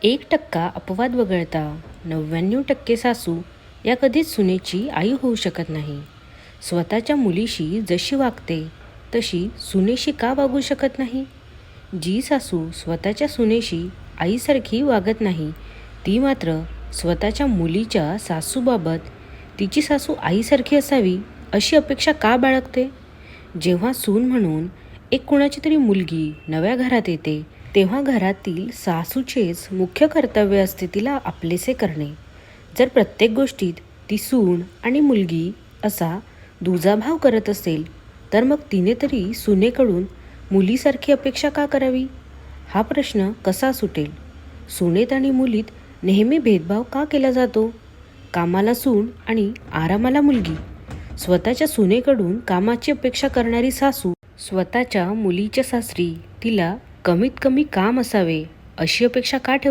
1% अपवाद वगळता 99% सासू या कधीच सुनेची आई होऊ शकत नाही. स्वतःच्या मुलीशी जशी वागते तशी सुनेशी का वागू शकत नाही? जी सासू स्वतःच्या सुनेशी आईसारखी वागत नाही, ती मात्र स्वतःच्या मुलीच्या सासूबाबत तिची सासू आईसारखी असावी अशी अपेक्षा का बाळगते? जेव्हा सून म्हणून एक कुणाची तरी मुलगी नव्या घरात येते, तेव्हा घरातील सासूचेच मुख्य कर्तव्य असते तिला आपलेसे करणे. जर प्रत्येक गोष्टीत ती सून आणि मुलगी असा दुजाभाव करत असेल, तर मग तिने तरी सुनेकडून मुलीसारखी अपेक्षा का करावी? हा प्रश्न कसा सुटेल? सुनेत आणि मुलीत नेहमी भेदभाव का केला जातो? कामाला सून आणि आरामाला मुलगी. स्वतःच्या सुनेकडून कामाची अपेक्षा करणारी सासू स्वतःच्या मुलीच्या सासरी तिला कमीत कमी काम असावे अशी अपेक्षा का ठेवते?